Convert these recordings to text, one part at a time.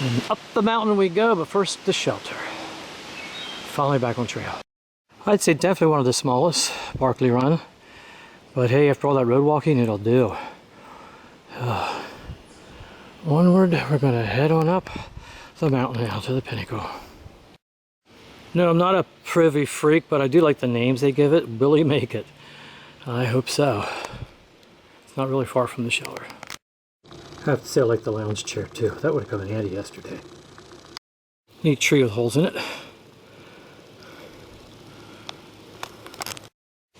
And up the mountain we go, but first the shelter. Finally back on trail. I'd say definitely one of the smallest, Barkley Run. But hey, after all that road walking, it'll do. Onward, we're gonna head on up the mountain now to the pinnacle. No, I'm not a privy freak, but I do like the names they give it. Will he make it? I hope so. It's not really far from the shelter. I have to say I like the lounge chair too. That would have come in handy yesterday. Neat tree with holes in it.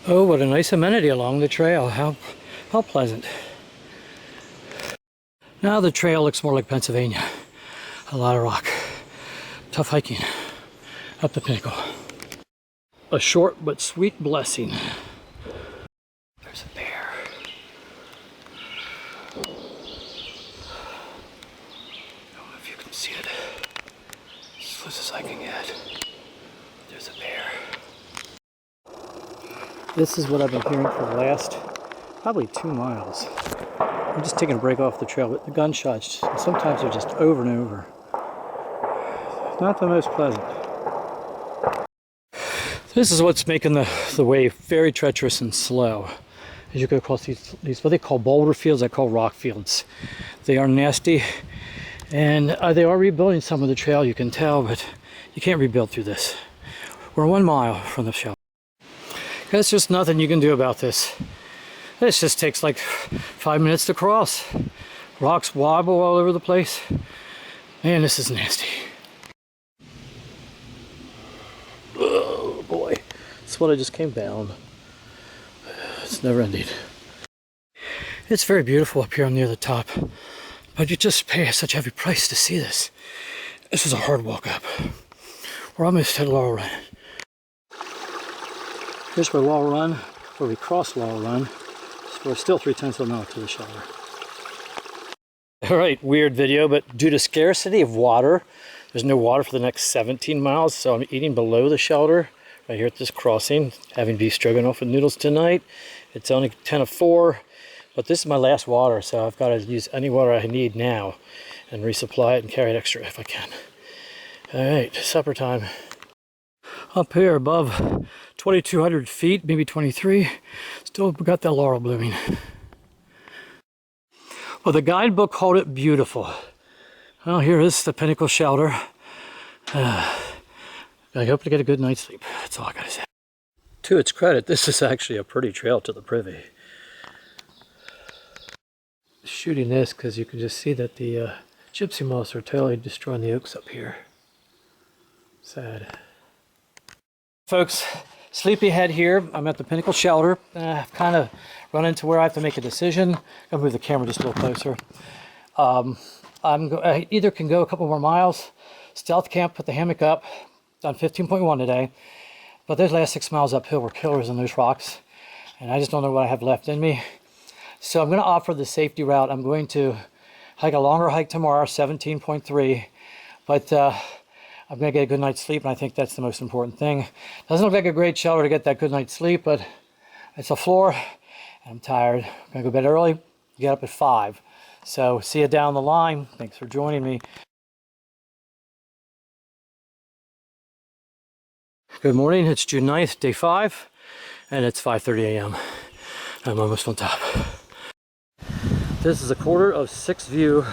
Oh, what a nice amenity along the trail. How pleasant. Now the trail looks more like Pennsylvania. A lot of rock. Tough hiking up the pinnacle. A short but sweet blessing. There's a bear. I don't know if you can see it. As close as I can get. There's a bear. This is what I've been hearing for the last probably 2 miles. I'm just taking a break off the trail, but the gunshots, sometimes they're just over and over. Not the most pleasant. This is what's making the way very treacherous and slow. As you go across these what they call boulder fields, I call rock fields. They are nasty, and they are rebuilding some of the trail, you can tell, but you can't rebuild through this. We're 1 mile from the shelter. There's just nothing you can do about this. This just takes like 5 minutes to cross. Rocks wobble all over the place. Man, this is nasty. Oh boy, that's what I just came down. It's never ending. It's very beautiful up here near the top, but you just pay such a heavy price to see this. This is a hard walk up. We're almost at Laurel Run. Here's where Laurel Run, where we cross Laurel Run. We're still 3/10 of a mile to the shelter. All right, weird video, but due to scarcity of water, there's no water for the next 17 miles, so I'm eating below the shelter, right here at this crossing, having beef stroganoff with noodles tonight. It's only 10 of 4, but this is my last water, so I've got to use any water I need now and resupply it and carry it extra if I can. All right, supper time. Up here above 2,200 feet, maybe 23, still got that laurel blooming. Well, the guidebook called it beautiful. Well, here is the pinnacle shelter. I hope to get a good night's sleep. That's all I gotta say. To its credit, this is actually a pretty trail to the privy. Shooting this because you can just see that the gypsy moths are totally destroying the oaks up here. Sad. Folks, sleepyhead here. I'm at the pinnacle shelter. I've kind of run into where I have to make a decision. I'll move the camera just a little closer. I either can go a couple more miles, stealth camp, put the hammock up, done 15.1 today, but those last 6 miles uphill were killers in those rocks, and I just don't know what I have left in me. So I'm going to opt for the safety route. I'm going to hike a longer hike tomorrow, 17.3, but I'm going to get a good night's sleep, and I think that's the most important thing. Doesn't look like a great shelter to get that good night's sleep, but it's a floor, and I'm tired. I'm going to go to bed early, get up at 5. So see you down the line. Thanks for joining me. Good morning. It's June 9th, day 5, and it's 5:30 a.m. I'm almost on top. This is a 1/4 view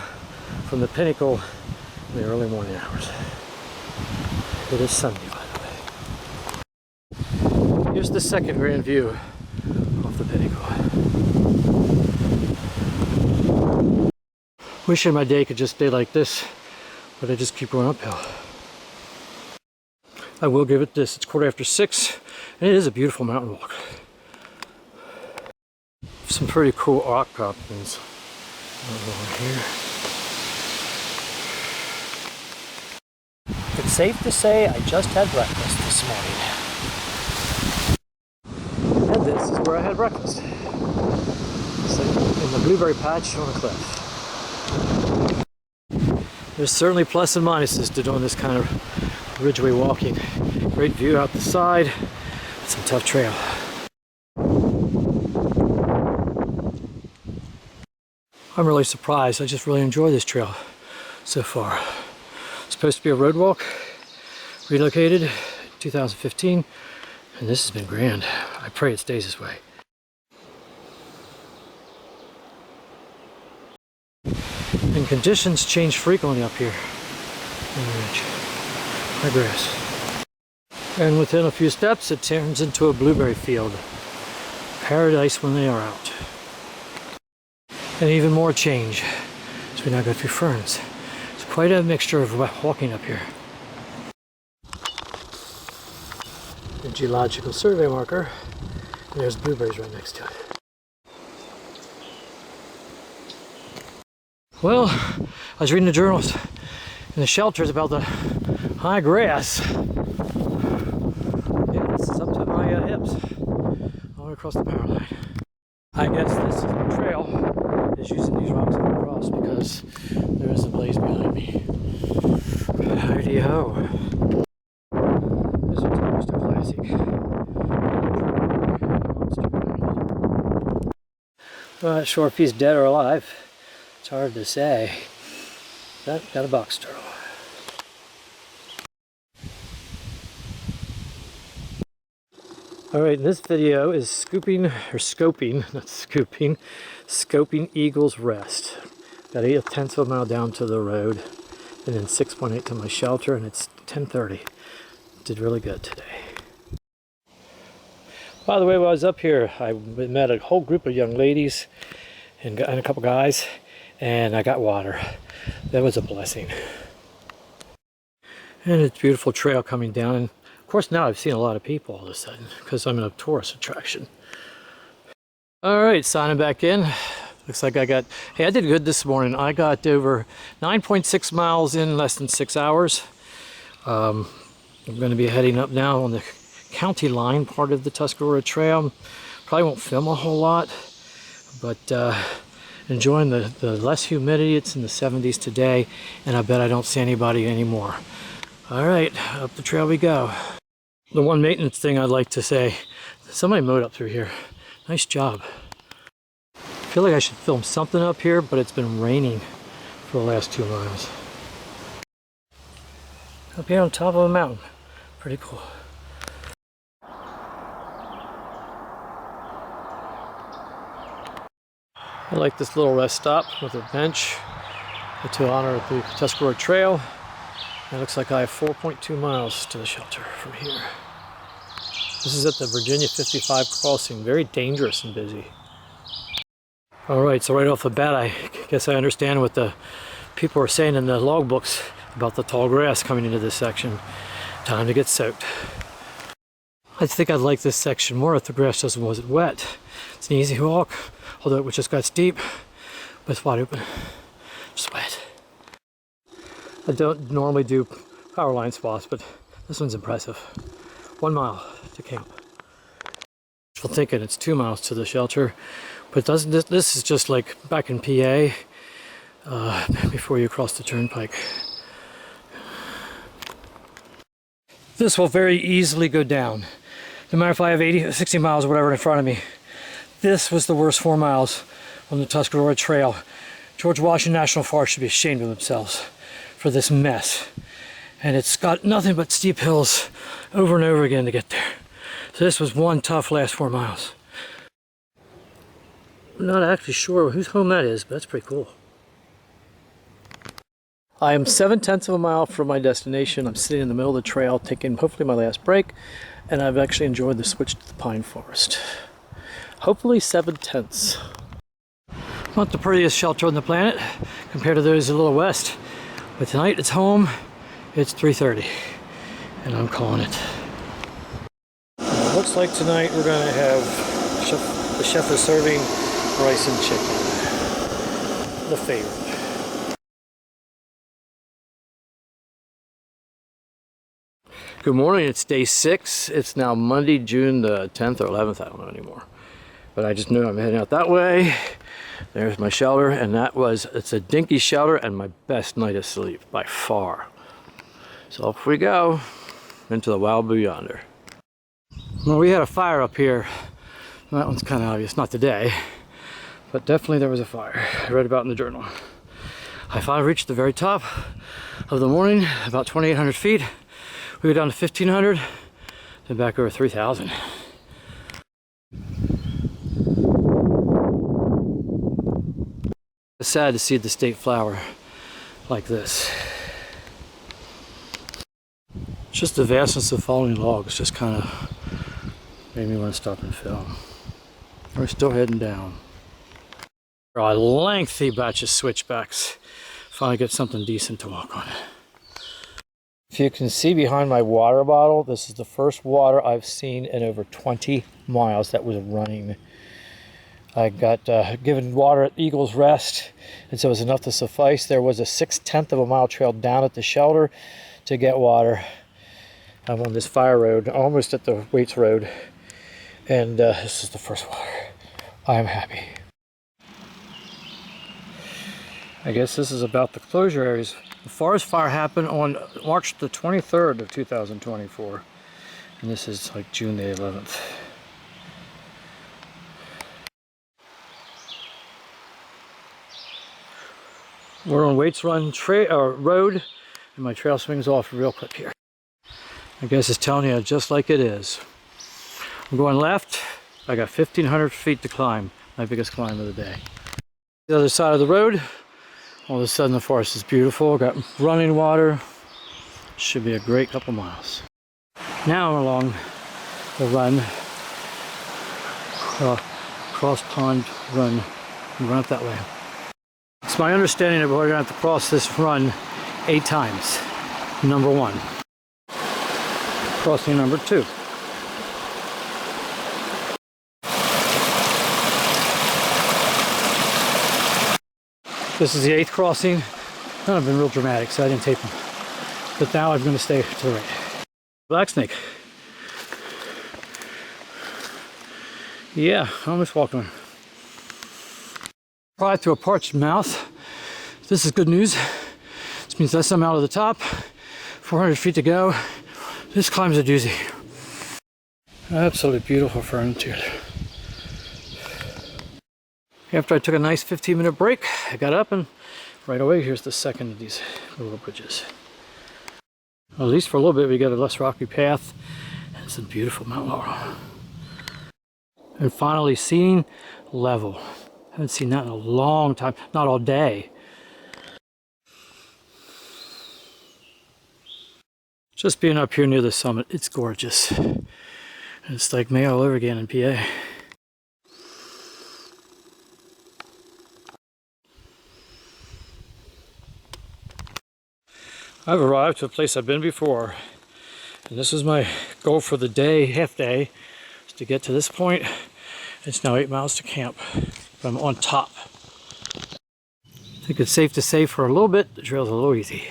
from the pinnacle in the early morning hours. It is Sunday, by the way. Here's the second grand view of the pinnacle. Wishing my day could just stay like this, but I just keep going uphill. I will give it this. It's 6:15, and it is a beautiful mountain walk. Some pretty cool rock croppings over here. It's safe to say I just had breakfast this morning. And this is where I had breakfast. Sitting in the blueberry patch on a cliff. There's certainly plus and minuses to doing this kind of ridgeway walking. Great view out the side. Some tough trail. I'm really surprised. I just really enjoy this trail so far. supposed to be a road walk, relocated 2015, and this has been grand. I pray it stays this way. And conditions change frequently up here on the ridge. High grass. And within a few steps it turns into a blueberry field. Paradise when they are out. And even more change as we now go through ferns. It's quite a mixture of walking up here. The geological survey marker, and there's blueberries right next to it. Well, I was reading the journals in the shelters about the high grass. Yeah, this is up to my hips, all the way across the power line. I guess this trail is using these rocks to cross because there is a blaze behind me. Howdy-ho. This one's almost a classic. Well, not sure if he's dead or alive. It's hard to say. Got a box turtle. Alright, this video is scoping Eagle's Rest. Got 8/10 of a mile down to the road, and then 6.8 to my shelter, and it's 10:30. Did really good today. By the way, while I was up here, I met a whole group of young ladies and a couple guys, and I got water. That was a blessing. And it's a beautiful trail coming down, and of course now I've seen a lot of people all of a sudden because I'm in a tourist attraction. Alright, signing back in. Looks like hey, I did good this morning. I got over 9.6 miles in less than 6 hours. I'm going to be heading up now on the county line part of the Tuscarora Trail. Probably won't film a whole lot, but enjoying the less humidity. It's in the 70s today, and I bet I don't see anybody anymore. Alright, up the trail we go. The one maintenance thing I'd like to say, somebody mowed up through here. Nice job. I feel like I should film something up here, but it's been raining for the last 2 miles. Up here on top of a mountain. Pretty cool. I like this little rest stop with a bench to honor the Tuscarora Trail. It looks like I have 4.2 miles to the shelter from here. This is at the Virginia 55 crossing. Very dangerous and busy. Alright, so right off the bat, I guess I understand what the people are saying in the logbooks about the tall grass coming into this section. Time to get soaked. I think I'd like this section more if the grass wasn't wet. It's an easy walk, although it just got steep, but it's wide open. Just wet. I don't normally do power line spots, but this one's impressive. 1 mile to camp. I'm thinking it's 2 miles to the shelter, but this is just like back in PA before you cross the turnpike. This will very easily go down. No matter if I have 80 or 60 miles or whatever in front of me. This was the worst 4 miles on the Tuscarora Trail. George Washington National Forest should be ashamed of themselves for this mess. And it's got nothing but steep hills over and over again to get there. So this was one tough last 4 miles. I'm not actually sure whose home that is, but that's pretty cool. I am 7/10 of a mile from my destination. I'm sitting in the middle of the trail, taking hopefully my last break, and I've actually enjoyed the switch to the pine forest. Hopefully 7/10. Not the prettiest shelter on the planet compared to those a little west, but tonight it's home. It's 3:30, and I'm calling it. It looks like tonight we're going to have the chef is serving rice and chicken, the favorite. Good morning, it's day 6. It's now Monday, June the 10th or 11th, I don't know anymore. But I just knew I'm heading out that way. There's my shelter, and it's a dinky shelter and my best night of sleep, by far. So off we go, into the wild blue yonder. Well, we had a fire up here. That one's kind of obvious, not today, but definitely there was a fire. I read about it in the journal. I finally reached the very top of the morning, about 2,800 feet. We go down to 1,500, then back over 3,000. It's sad to see the state flower like this. Just the vastness of falling logs just kind of made me want to stop and film. We're still heading down. A lengthy batch of switchbacks. Finally get something decent to walk on. If you can see behind my water bottle, this is the first water I've seen in over 20 miles that was running. I got given water at Eagle's Rest, and so it was enough to suffice. There was a 6/10 of a mile trail down at the shelter to get water. I'm on this fire road, almost at the Waits Road, and this is the first water. I'm happy. I guess this is about the closure areas. The forest fire happened on March the 23rd of 2024, and this is like June the 11th. We're on Waits Run Road, and my trail swings off real quick here. I guess it's telling you just like it is. I'm going left. I got 1,500 feet to climb, my biggest climb of the day. The other side of the road, all of a sudden the forest is beautiful. Got running water. Should be a great couple miles. Now I'm along the run, cross pond run, and run up that way. It's my understanding that we're going to have to cross this run 8 times. Number 1. Crossing number 2. This is the 8th crossing. None of them real dramatic, so I didn't tape them. But now I'm going to stay to the right. Black snake. Yeah, I almost walked one. Applied through a parched mouth. This is good news. This means that's I'm out of the top. 400 feet to go. This climb's a doozy. Absolutely beautiful fern too. After I took a nice 15-minute break, I got up and right away here's the second of these little bridges. Well, at least for a little bit we got a less rocky path and some beautiful Mount Laurel. And finally seeing level. Haven't seen that in a long time, not all day. Just being up here near the summit, it's gorgeous. And it's like May all over again in PA. I've arrived to a place I've been before. And this is my goal for the day, half day, is to get to this point. It's now 8 miles to camp, but I'm on top. I think it's safe to say for a little bit, the trail's a little easy.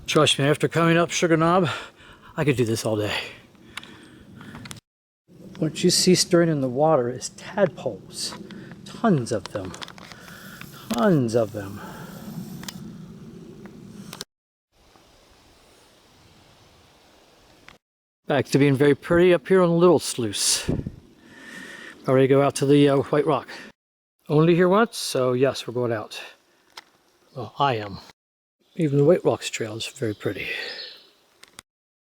Trust me, after coming up Sugar Knob, I could do this all day. What you see stirring in the water is tadpoles. Tons of them. Tons of them. Back to being very pretty up here on Little Sluice. Already go out to the White Rock. Only here once, so yes, we're going out. Well, I am. Even the White Rocks trail is very pretty.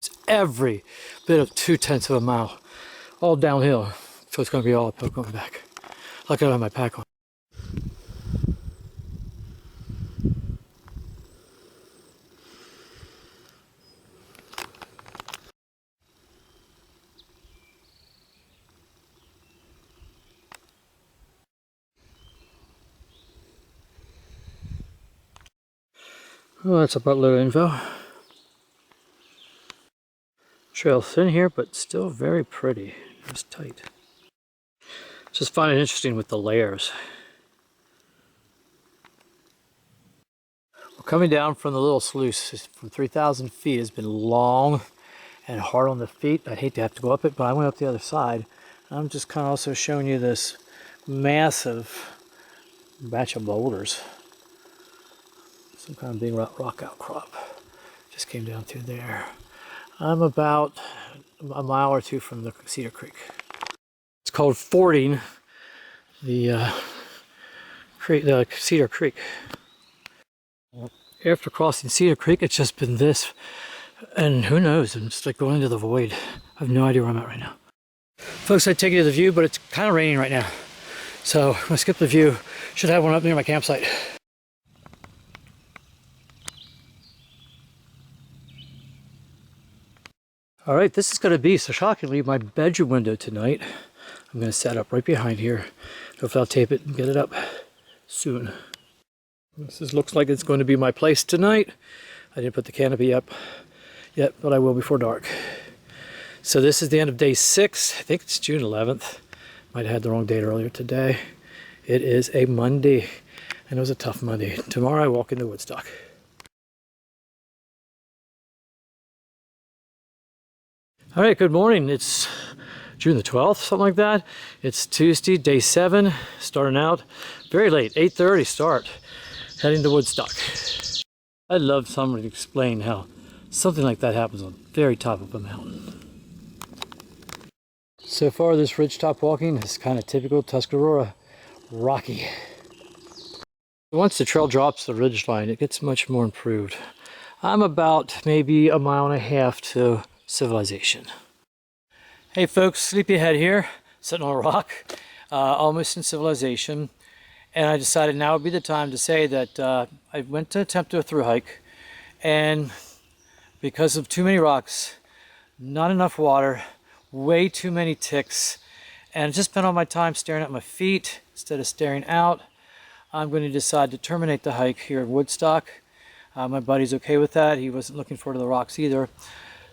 It's every bit of 2/10 of a mile, all downhill. So it's going to be all uphill going back. Luckily I don't have my pack on. Well, that's about little info. Trail thin here, but still very pretty. It's tight. Just find it interesting with the layers. Well, coming down from the Little Sluice from 3,000 feet has been long and hard on the feet. I'd hate to have to go up it, but I went up the other side. I'm just kind of also showing you this massive batch of boulders. Some kind of big rock outcrop. Just came down through there. I'm about a mile or 2 from the Cedar Creek. It's called fording the Cedar Creek. After crossing Cedar Creek, it's just been this, and who knows, I'm just like going into the void. I have no idea where I'm at right now. Folks, I'd take you to the view, but it's kind of raining right now. So I'm gonna skip the view. Should have one up near my campsite. All right, this is gonna be, so shockingly, my bedroom window tonight. I'm gonna set up right behind here. Hopefully I'll tape it and get it up soon. This looks like it's going to be my place tonight. I didn't put the canopy up yet, but I will before dark. So this is the end of day 6. I think it's June 11th. Might have had the wrong date earlier today. It is a Monday, and it was a tough Monday. Tomorrow I walk into Woodstock. All right, good morning. It's June the 12th, something like that. It's Tuesday, day 7, starting out very late, 8:30 start, heading to Woodstock. I'd love someone to explain how something like that happens on the very top of a mountain. So far, this ridgetop walking is kind of typical Tuscarora, rocky. Once the trail drops the ridgeline, it gets much more improved. I'm about maybe a mile and a half to civilization. Hey folks, Sleepyhead here, sitting on a rock, almost in civilization. And I decided now would be the time to say that I went to attempt a thru hike, and because of too many rocks, not enough water, way too many ticks, and just spent all my time staring at my feet instead of staring out, I'm going to decide to terminate the hike here in Woodstock. My buddy's okay with that. He wasn't looking forward to the rocks either.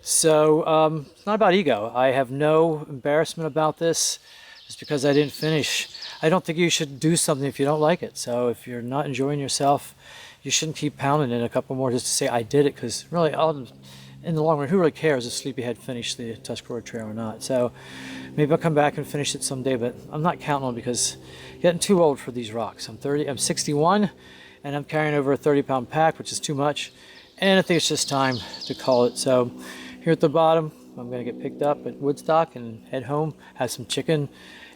So it's not about ego. I have no embarrassment about this. It's because I didn't finish. I don't think you should do something if you don't like it. So if you're not enjoying yourself, you shouldn't keep pounding it a couple more just to say I did it, because really, in the long run, who really cares if Sleepyhead finished the Tuscarora Trail or not? So maybe I'll come back and finish it someday, but I'm not counting on it because I'm getting too old for these rocks. I'm 61, and I'm carrying over a 30-pound pack, which is too much. And I think it's just time to call it. So here at the bottom, I'm going to get picked up at Woodstock and head home, have some chicken,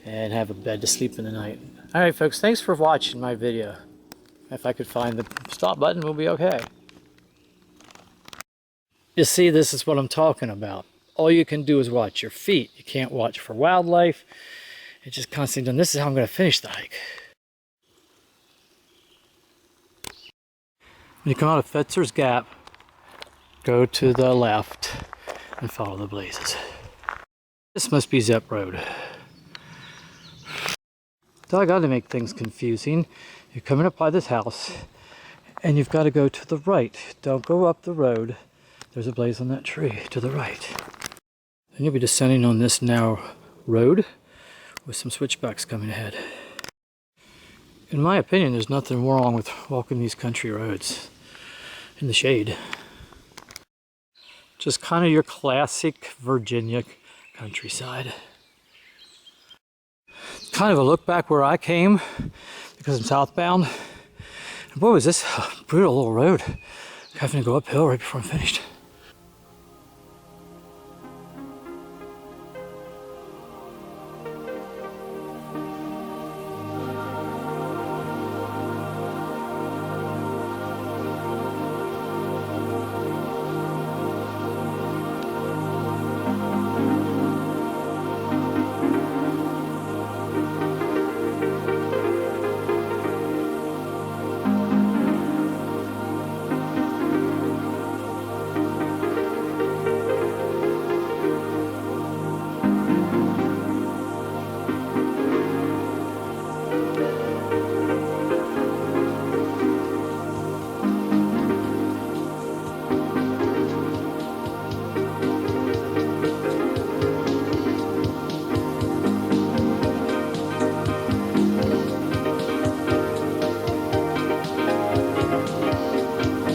and have a bed to sleep in the night. All right, folks, thanks for watching my video. If I could find the stop button, we'll be okay. You see, this is what I'm talking about. All you can do is watch your feet. You can't watch for wildlife. It's just constantly done. This is how I'm going to finish the hike. When you come out of Fetzer's Gap, go to the left and follow the blazes. This must be Zepp Road. So I got to make things confusing. You're coming up by this house, and you've got to go to the right. Don't go up the road. There's a blaze on that tree to the right. Then you'll be descending on this narrow road with some switchbacks coming ahead. In my opinion, there's nothing wrong with walking these country roads in the shade. Just kind of your classic Virginia countryside. Kind of a look back where I came, because I'm southbound. And boy, was this a brutal little road. Having to go uphill right before I'm finished.